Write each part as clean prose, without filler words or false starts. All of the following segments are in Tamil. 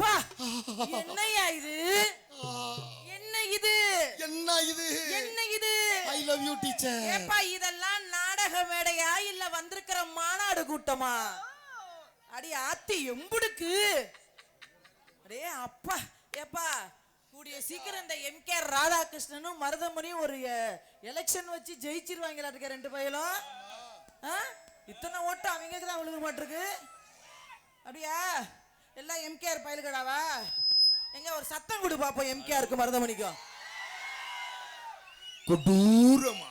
அப்பா என்னையா இது? என்ன இது? என்ன இது? என்ன இது? I love you teacher. ஏப்பா இதெல்லாம் நாடக மேடையா இல்ல வந்திருக்கிற மாநாடு கூட்டமா? அடி ஆத்தி எம்புடுக்கு. அடே அப்பா ஏப்பா கூடிய சீக்கிரம் இந்த எம்கே ராதாகிருஷ்ணனும் மருதமணியும் ஒரு எலெக்ஷன் வச்சு ஜெயிச்சிருவாங்களா இருக்க ரெண்டு பையலும்? இத்தனை ஓட்டு அவங்களுக்கு தான் விழுக மாட்டிருக்கு. அப்படியா? எல்லாம் எம்கேஆர் பயலுகடாவா? எங்க ஒரு சத்தம் கொடு பாப்போம் எம்கேஆருக்கு மருதமணிக்கும். கொடூரமா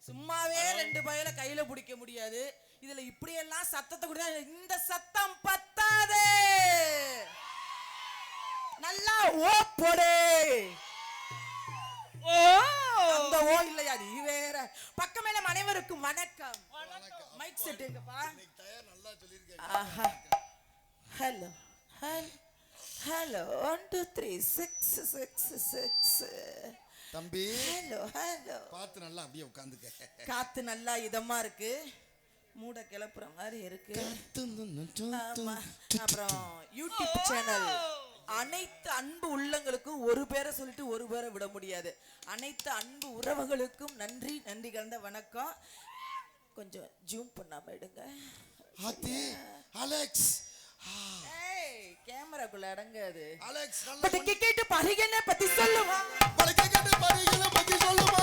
சும்மாவே ரெண்டு பையல கையில பிடிக்க முடியாது. இதுல இப்படி எல்லாம் சத்தத்தை கொடுத்தா இந்த சத்தம் பத்தாதே. நல்லா ஓ போடு. அந்த ஓ இல்லையா நீ வேற. பக்கமேல அனைவருக்கும் வணக்கம். மைக் செட் எங்கப்பா? நல்லா சொல்லிருக்கீங்க. ஹலோ ஹலோ 1 2 3 6 6 6 தம்பி ஹலோ ஹலோ பாத்து நல்லா அப்படியே உட்கார்ந்துக்க. காத்து நல்லா இதமா இருக்கு. மூட கிளப்புற மாதிரி இருக்கு. அப்புறம் யூடியூப் சேனல் அனைத்து அன்பு உள்ளங்களுக்கும் ஒரு பேரை சொல்லிட்டு ஒரு பேரை விட முடியாது. அனைத்து அன்பு உறவுகளுக்கும் நன்றி நன்றி கலந்த வணக்கம். கொஞ்சம் ஜூம் பண்ணாம எடுங்க. அலெக்ஸ் கேமராக்குள்ள அடங்காது. அலெக்ஸ் கேட்டு பரிகனை பத்தி சொல்லுவா. கேட்டு பரிகனை பத்தி சொல்லுவா.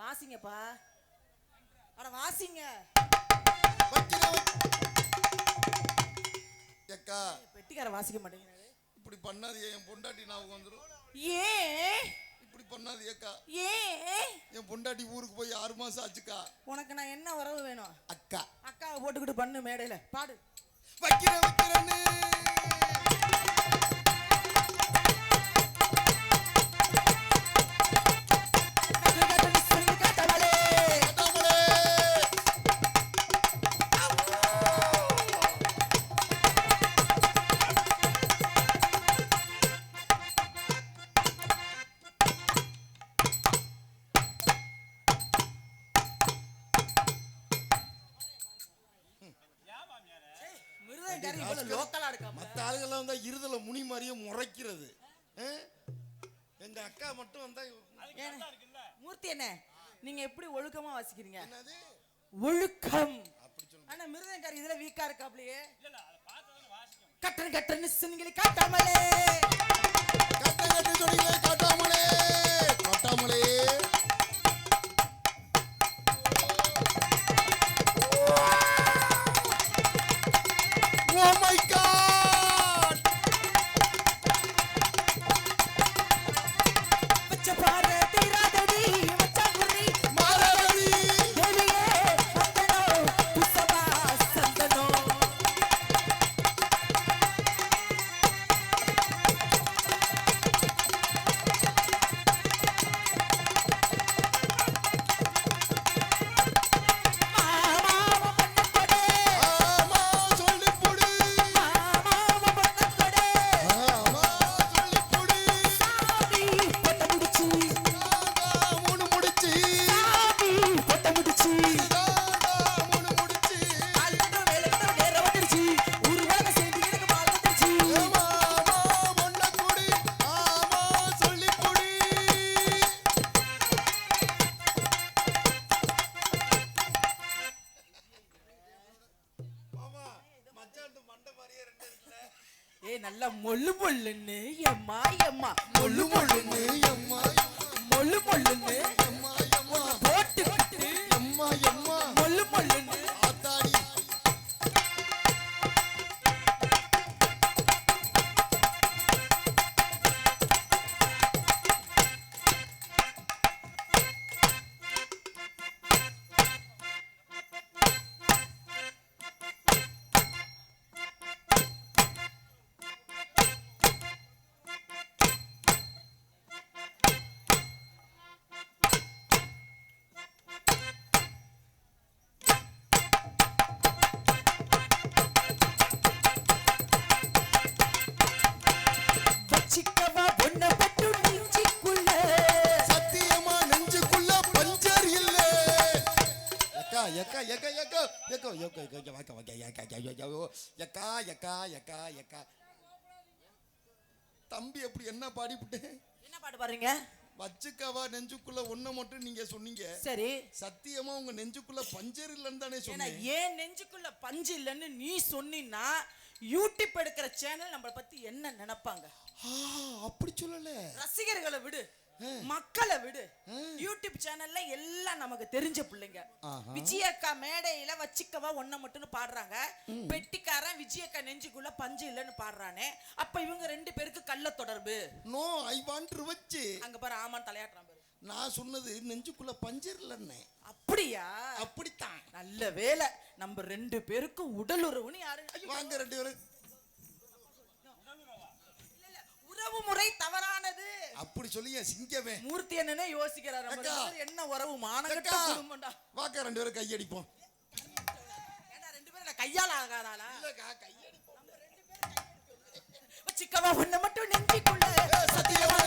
வாசிங்கப்பா. அட வாசிங்க. ஏக்கா பெட்டிக்கார வாசிக்க மாட்டேங்கிறாரு. இப்படி பண்ணாது என் பொண்டாட்டி ஞாபகம் வந்துரும். ஏன் இப்படி பண்ணாது ஏக்கா? ஏன் என் பொண்டாட்டி ஊருக்கு போய் 6 மாசம் ஆச்சுக்கா. உனக்கு நான் என்ன உறவு வேணும்? அக்கா அக்காவை போட்டுக்கிட்டு பண்ணு மேடையில பாடு. வைக்கிறேன்னு மற்ற ஆளுகள்லாம் வந்தா இருதல முனி மாதிரியே முறைக்கிறது. எங்க அக்கா மட்டும் வந்தா மூர்த்தி என்ன நீங்க எப்படி ஒழுக்கமா வாசிக்கிறீங்க? ஒழுக்கம். ஆனா மிருதங்காரி இதுல வீக்கா இருக்காப்லையே. கட்டன் கட்டன் சிங்கிலி காட்டாமலே கட்டன் கட்டன் சொன்னீங்களே காட்டாமலே காட்டாமலே. Oh my God! பச்சை பாரு தீராதடி மச்சான் குருவி மாராதடி தேவியே வந்தனோ புத்தமா சந்தனோ. நல்ல மொள்ளு மொள்ளுன்னு எம்மா எம்மா மொள்ளு மொள்ளுன்னு எம்மா மொள்ளு மொள்ளுன்னு எம்மா எம்மா போட்டுக்கிட்டு எக்கா எக்கா எக்கா எக்கோ எக்கோ எக்கோ வாக்க வாக்க எக்கா எக்கா எக்கா எக்கா தம்பி எப்படி என்ன பாடிவிட்டேன்? என்ன பாட்டு பாடுறீங்க? வச்சுக்கவா நெஞ்சுக்குள்ள ஒண்ணு மட்டும் நீங்க சொன்னீங்க. சரி, சத்தியமா உங்க நெஞ்சுக்குள்ள பஞ்சர் இல்லன்னு தானே சொன்னேன். ஏன் நெஞ்சுக்குள்ள பஞ்சு இல்லன்னு நீ சொன்னீன்னா யூடியூப் எடுக்கிற சேனல் நம்மள பத்தி என்ன நினைப்பாங்க? அப்படி சொல்லல. ரசிகர்களை விடு, மக்களை விடு. யூடியூப் சேனல்ல எல்லாம் நமக்கு தெரிஞ்ச பிள்ளைங்க. விஜயக்கா மேடையில வச்சுக்கவா ஒன்ன மட்டும் பாடுறாங்க, பெட்டிக்காரன் விஜயக்கா நெஞ்சுக்குள்ள பஞ்சு இல்லன்னு பாடுறானே. அப்ப இவங்க ரெண்டு பேருக்கு கள்ள தொடர்பு. No, I want revenge. அங்க பாரு, ஆமான் தலையாட்டுறான் பாரு. நான் சொன்னது நெஞ்சுக்குள்ள பஞ்சர் இல்லன்னு. அப்படியா? அப்படித்தான். நல்ல வேலை, நம்ம ரெண்டு பேருக்கும் உடல் உறவுன்னு யாரு? வாங்க ரெண்டு பேரும். உறவு முறை தவறானது அப்படி சொல்லிய சிங்கமே. மூர்த்தி என்னன்னே யோசிக்கிறாரு. என்ன உறவு? மானகட்ட குடும்பம்டா. வாக்க ரெண்டு பேரும் கையடிப்போம். ஏடா ரெண்டு பேரும் கையால ஆகாதாளா? இல்லக்கா கையடிப்போம். வச்சுக்கவா ஒண்ணு மட்டும் நெஞ்சிக்குள்ள சத்தியமா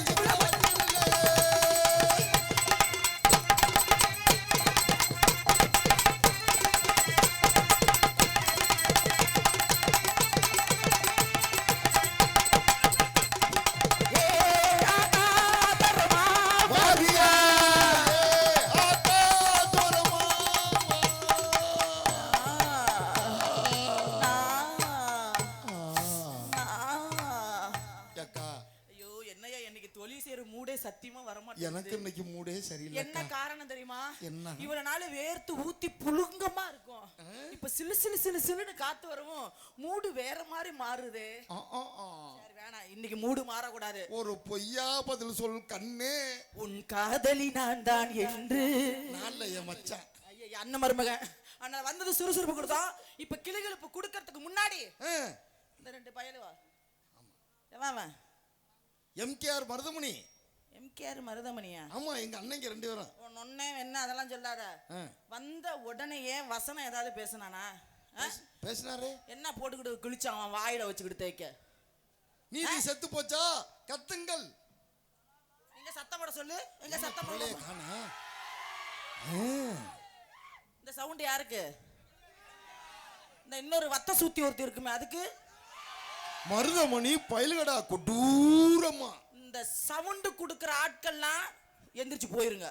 சத்தியமா வர மாட்டேங்குது. எனக்கு இன்னைக்கு மூடே சரியில்லை. என்ன காரணம் தெரியுமா? என்ன? இவ்வளவு நாள் வேர்த்து ஊத்தி புழுங்கமா இருக்கும். இப்ப சிலு சிலு சிலு சிலுன்னு காத்து வரவும் மூடு வேற மாதிரி மாறுது. சரி வேணாம், இன்னைக்கு மூடு மாறக்கூடாது. ஒரு பொய்யா பதில் சொல் கண்ணே. உன் காதலி நான் தான் என்று. நல்ல மச்சான். ஐயா அண்ணன் மருமகன் அண்ணா வந்தது சுறுசுறுப்பு கொடுத்தோம். இப்ப கிளுகிழப்பு கொடுக்கறதுக்கு முன்னாடி இந்த ரெண்டு பயலுவா எம்கேஆர் மருதமணி. எம்கேஆர் மருதமணியா? ஆமா, எங்க அண்ணங்க ரெண்டு பேரும். ஒன்னே என்ன அதெல்லாம் சொல்லாத. வந்த உடனே வசனம் ஏதாவது பேசினானா? பேசினாரு. என்ன போட்டுக்கிட்டு கிழிச்சான் அவன் வாயில வச்சுக்கிட்டு தேய்க்க. நீதி செத்து போச்சா? கத்துங்கள். எங்க சத்தம் போட சொல்லு. எங்க சத்தம் போட காணா. இந்த சவுண்ட் யாருக்கு? இந்த இன்னொரு வத்த சூத்தி ஒருத்தி இருக்குமே அதுக்கு. மருதமணி பயலுகடா கொடூரமா. இந்த சவுண்ட் குடுக்கிற ஆட்கள்லாம் எந்திரிச்சு போயிருங்க.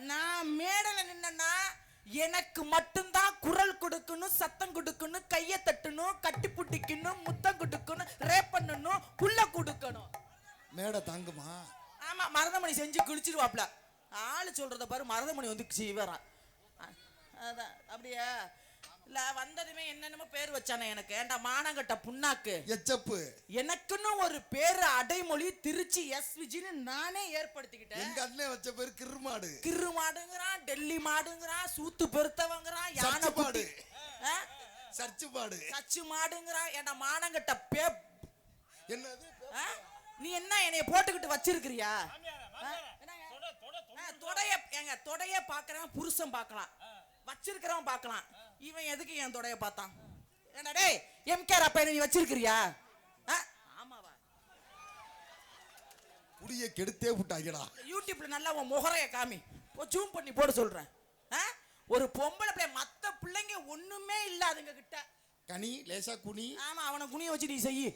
நான் மேடல நின்னா எனக்கு மட்டும்தான் குரல் கொடுக்கணும், சத்தம் கொடுக்கணும், கைய தட்டணும், கட்டி புட்டிக்கணும், முத்தம் கொடுக்கணும், ரேப் பண்ணணும், புள்ள கொடுக்கணும். மேடை தாங்குமா? ஆமா, மருதமணி செஞ்சு கிழிச்சிருவாப்ல. ஆளு சொல்றத பாரு, மருதமணி வந்து சீவறான். அதான் அப்படியா? இல்ல வந்ததுமே என்னென்னமோ பேர் வச்சானே எனக்கு. ஏண்டா மானங்கட்ட புண்ணாக்கு எச்சப்பு. எனக்குன்னு ஒரு பேரு அடைமொழி திருச்சி எஸ்விஜின்னு நானே ஏற்படுத்திக்கிட்டேன். எங்க அண்ணன் வச்ச பேரு கிருமாடு. கிருமாடுங்கிறான், டெல்லி மாடுங்கிறான், சூத்து பெருத்தவங்கிறான், யானை பாடு, சர்ச்சு பாடு, சச்சு மாடுங்கிறான். ஏண்டா மானங்கட்ட என்னது? நீ என்ன என்னைய போட்டுக்கிட்டு வச்சிருக்கிறியா? தொடைய பாக்குறவன் புருஷன் பார்க்கலாம், வச்சிருக்கிறவன் பார்க்கலாம். இவன் எதுக்கு என் தொடைய பார்த்தான்? ஏண்டா டேய் எம்கேஆர் அப்ப நீ வச்சிருக்கிறியா? ஆமாவா? குடிய கெடுத்தே விட்டாங்கடா. யூடியூப்ல நல்லா உன் முகரைய காமி, ஜூம் பண்ணி போட சொல்றேன். ஒரு பொம்பளை பிள்ளை மத்த பிள்ளைங்க ஒண்ணுமே இல்லாதுங்க கிட்ட கனி லேசா குனி. ஆமா, அவனை குனிய வச்சு நீ செய்யி.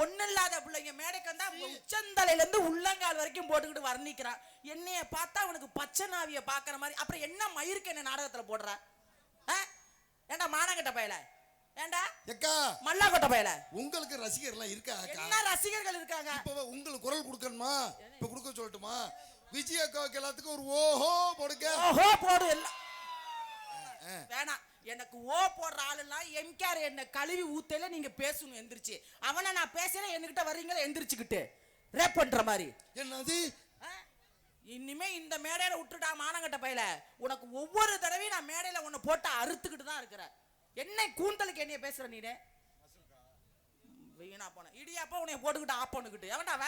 ஒண்ணு இல்லாத பிள்ளைங்க மேடைக்கு வந்தா உச்சந்தலையில இருந்து உள்ளங்கால் வரைக்கும் போட்டுக்கிட்டு வர்ணிக்கிறான். என்னைய பார்த்தா அவனுக்கு பச்சை நாவிய பாக்குற மாதிரி. அப்புறம் என்ன மயிருக்கு என்ன நாடகத்துல போடுற? ஏண்டா மானங்கட்ட பயல, ஏண்டா எக்கா மல்லாக்கொட்ட பயல. உங்களுக்கு ரசிகர்லாம் இருக்கா? என்ன ரசிகர்கள் இருக்காங்க? இப்ப உங்களுக்கு குரல் கொடுக்கணுமா? இப்ப கொடுக்க சொல்லட்டுமா? விஜய் அக்காவுக்கு எல்லாத்துக்கும் ஒரு ஓஹோ போடுங்க. ஓஹோ போடு. எல்லாம் வேணாம். எனக்கு ஓ போடுற ஆளுலாம் எம்கேஆர் என்ன கழுவி ஊத்தல நீங்க பேசணும் எந்திரிச்சு. அவனை நான் பேசல என்கிட்ட வர்றீங்களா எந்திரிச்சுக்கிட்டு ரேப் பண்ற மாதிரி. என்னது? இனிமே இந்த மேடையில விட்டுட்டா மானங்கட்ட பையல. உனக்கு ஒவ்வொரு தடவையும் நான் மேடையில உன்னை போட்டு அறுத்துக்கிட்டு தான் இருக்கிற. என்ன கூந்தலுக்கு என்னைய பேசுற நீனே? வீணா போன இடியாப்பா உன்னைய போட்டுக்கிட்டு ஆப் பண்ணிக்கிட்டு எவன்டாவ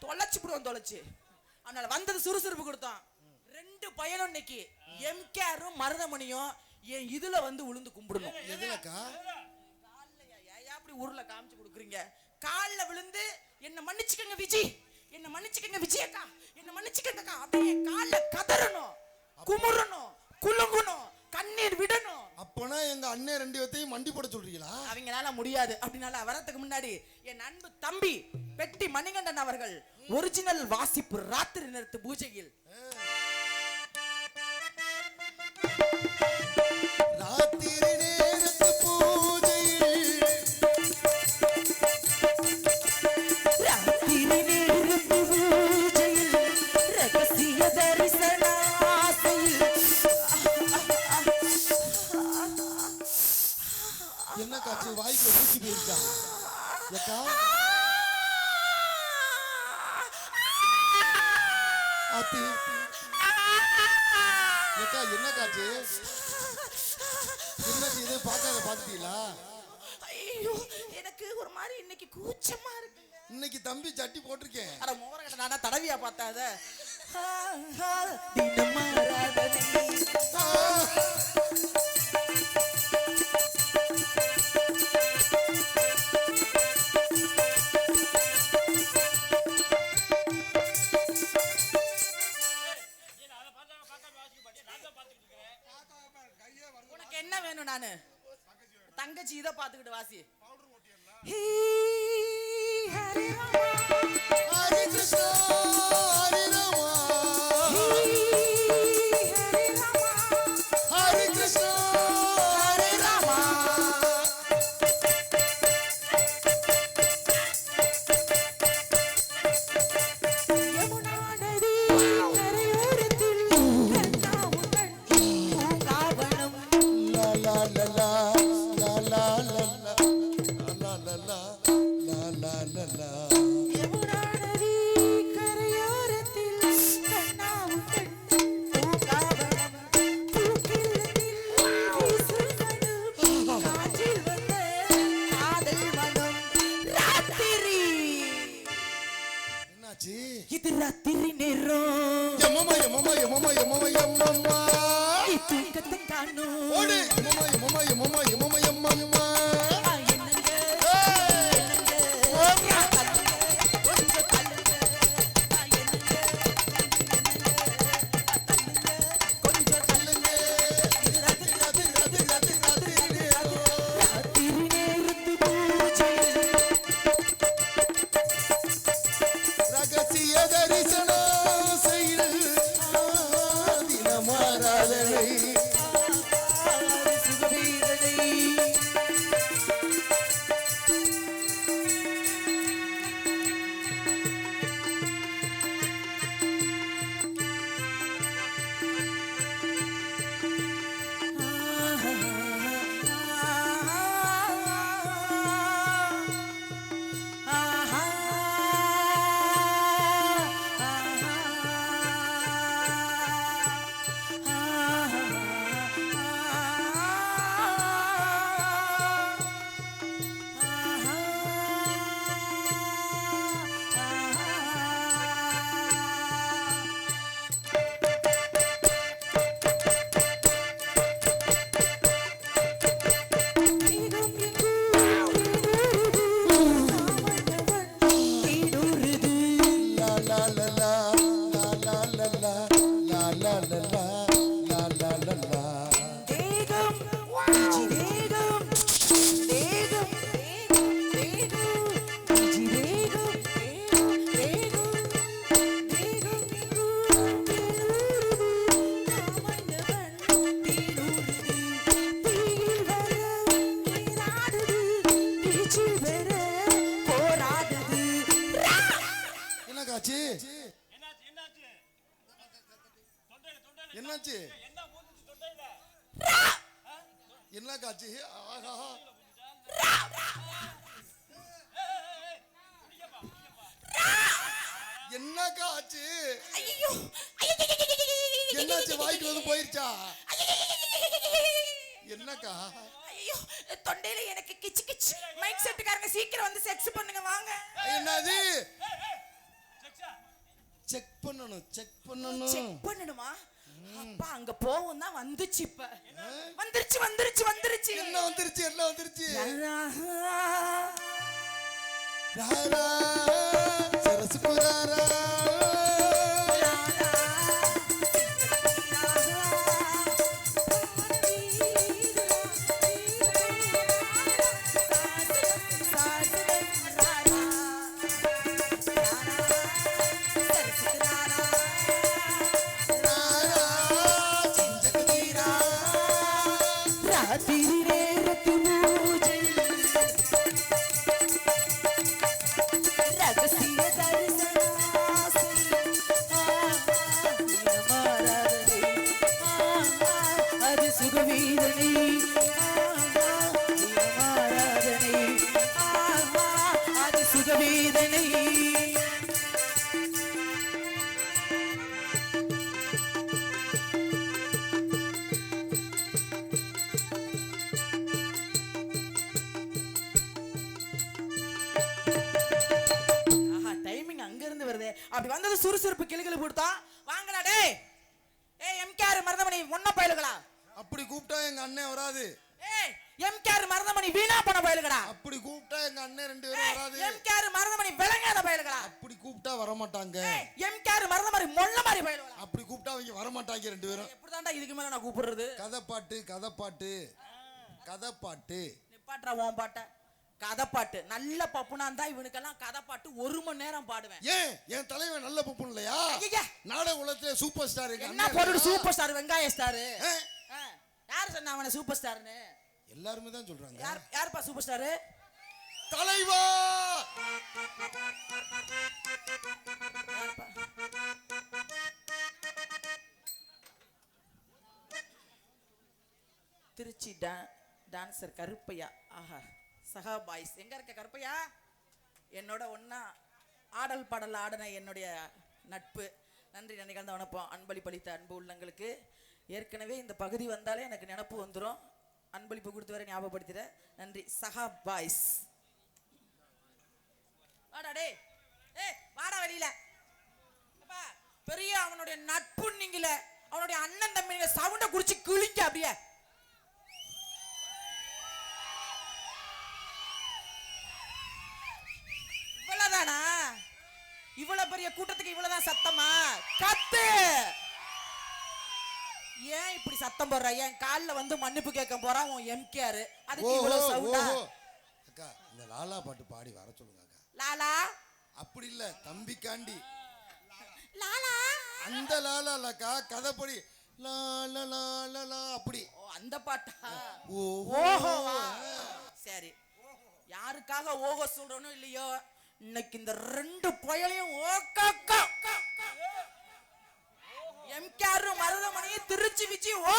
தொலைச்சு விடுவோம் தொலைச்சு. அதனால வந்தது சுறுசுறுப்பு கொடுத்தான். ரெண்டு பையனும் இன்னைக்கு எம்கேஆரும் மருதமணியும் என் இதுல வந்து உளுந்து கும்பிடணும். எதுலக்கா? அப்படி ஊர்ல காமிச்சு கொடுக்குறீங்க. காலில் விழுந்து என்ன மன்னிச்சுக்கங்க விஜய், என்ன மன்னிச்சுக்கங்க விஜயக்கா, என்ன மன்னிச்சு தங்கச்சிக்கு அப்படியே கால்ல கதறணும், குமுறணும், குலுங்கணும், கண்ணீர் விடணும். அப்பனா எங்க அண்ணன் 2 பேத்தையும் மண்டி போட சொல்றீங்களா? அவங்களால முடியாது. அப்படினால வரதுக்கு முன்னாடி என் அன்பு தம்பி பெட்டி மணிகண்டன் அவர்கள் ஒரிஜினல் வாசிப்பு ராத்திரி நேரத்து பூஜையில் ராத்திரி நேரத்து பூஜையில் ராத்திரி நேரத்து பூஜையில் ரகசிய தரிசன ஆசையில். என்ன காட்சி வாய்க்குள்ள பூச்சி போயிருச்சா? ஏக்கா ஆத்தி ஏக்கா என்ன காட்சி? என்ன இது பாத்துட்டீங்களா? ஐயோ எனக்கு ஒரு மாதிரி இன்னைக்கு கூச்சமா இருக்கு. இன்னைக்கு தம்பி சட்டி போட்டிருக்கேன். அட மோரகட்ட நானா தடவியா பார்த்தாத. தினமாராதனை உனக்கு என்ன வேணும்? நானு தங்கச்சி இதை பார்த்துக்கிட்டு வாசி. ஹரி கிருஷ்ணா ஹரி ராமா ஹரி கிருஷ்ணா ஹரி ராமா. யமுனா நதி கரையோரத்தில் கண்ணாமுதன் பூங்காவனம். லா லா லா லா லா லா லா லா லா லா லா லா லா. யமுனா நதி கரையோரத்தில் கண்ணாமுதன் பூங்காவனம். பூக்கிள்ளத்தில் வீசும் மனம், காற்றில் வந்த காதல் மனம். ராத்திரி என்னாச்சு? இது ராத்திரி நேரம். எம்மம்மா எம்மம்மா எம்மம்மா எம்மம்மா எம்மம்மா நீ தூக்கத்தை காணும். ஓடு எம்மம்மா எம்மம்மா எம்மம்மா எம்மம்மா எம்மம்மா. என்னங்க ஏய்! என்னங்க தள்ளுங்க, கொஞ்சம் தள்ளுங்க. என்னங்க கொஞ்சம் தள்ளுங்க. இது ராத்திரி ராத்திரி நேரத்து பூஜை. ரகசிய தரிசனம் செய்து தினமாராதனை சுகவீரனை லா லா லா லா லா லா லா லா லா லா லா லா லா லா லா. தேகம் தேகம் தேகம் தேகம் தேகம் தேகம் என்ன காட்சி? என்னாச்சு? என்ன காட்சி? ஆஹா. என்ன காட்சி? என்னாச்சு? வாய்க்கு வந்து போயிருச்சா? என்னக்கா? ஐயோ தொண்டையில எனக்கு கிச்சு கிச்சு. மைக் செட்டுக்காரங்க சீக்கிரம் வந்து செக்ஸ் பண்ணுங்க வாங்க. என்னது? செக் பண்ணணும் செக் பண்ணணும். செக் பண்ணணுமா? அப்பா அங்க போவும் தான் வந்துச்சு. இப்ப வந்துருச்சு வந்துருச்சு வந்துருச்சு. என்ன வந்துருச்சு? என்ன வந்துருச்சு? ராரா ராரா சரசுகுராரா சுகவீதனை ஆராதனை அது சுகவீதனை. டைமிங் அங்க இருந்து வருது. அப்படி வந்தது சுறுசுறுப்பு கிளுகிளு போடுதா. வாங்கடா டேய். ஏய் எம்கேஆர் மருதமணி ஒண்ண பயலுகளா. அப்படி கூப்பிட்டா எங்க அண்ணன் வராது. ஏய் எம்கேஆர் மருதமணி வீணா பண்ண பயலுகளா. அப்படி கூப்பிட்டா எங்க அண்ணன் ரெண்டு பேரும் வராது. எம்கேஆர் மருதமணி விளங்காத பயலுகளா. அப்படி கூப்பிட்டா வர மாட்டாங்க. எம்கேஆர் மருதமணி மொள்ள மாதிரி பயலுகளா. அப்படி கூப்பிட்டா அவங்க வர மாட்டாங்க ரெண்டு பேரும். எப்படிதான்டா இதுக்கு மேல நான் கூப்பிடுறது? கதைப்பாட்டு கதைப்பாட்டு கதைப்பாட்டு. நிப்பாட்றா உன் பாட்ட. கதைப்பாட்டு நல்ல பப்புனா இருந்தா இவனுக்கெல்லாம் கதைப்பாட்டு 1 மணி நேரம் பாடுவேன். ஏன் என் தலைவன் நல்ல பப்பு இல்லையா? நாடக உலகத்துல சூப்பர் ஸ்டார். என்ன போடு சூப்பர் ஸ்டார் வெங்காய ஸ்டார். யார் சொன்னா அவனை சூப்பர் ஸ்டார்னு? எல்லாருமே தான் சொல்றாங்க. யாருப்பா சூப்பர் ஸ்டார்? தலைவா. திருச்சி டான்சர் கருப்பையா. ஆஹா சகா பாய்ஸ் எங்க இருக்க கருப்பையா? என்னோட ஒன்னா ஆடல் பாடல் ஆடின என்னுடைய நட்பு. நன்றி நினைக்காத வணப்போம். அன்பளிப்பளித்த அன்பு உள்ளங்களுக்கு ஏற்கனவே இந்த பகுதி வந்தாலே எனக்கு நினப்பு வந்துடும். அன்பளிப்பு கொடுத்து வர ஞாபகப்படுத்திட நன்றி. சகா பாய்ஸ் வாடா டே. வாடா வெளியில. பெரிய அவனுடைய நட்பு நீங்கள அவனுடைய அண்ணன் தம்பி சவுண்ட குடிச்சு கிழிக்க அப்படியே. இவ்வளவுதானா? இவ்வளவு பெரிய கூட்டத்துக்கு இவ்வளவுதான் சத்தமா? கத்து. ஏன் இப்படி சத்தம் போடுற? என் கால்ல வந்து மன்னிப்பு கேட்க போறான் உன் எம்கேஆர். அதுக்கு இவ்வளவு சவுண்டா? அக்கா இந்த லாலா பாட்டு பாடி வர சொல்லுங்க அக்கா. லாலா அப்படி இல்ல தம்பிக்காண்டி. லாலா அந்த லாலா இல்லக்கா கதைப்படி லாலா லாலா லா அப்படி. அந்த பாட்டா? ஓஹோ. சரி யாருக்காக ஓஹோ சொல்றனோ இல்லையோ இன்னைக்கு இந்த 2 புயலையும் ஓகா எம்கேஆர் மருதமணியை திருச்சி விச்சி ஓ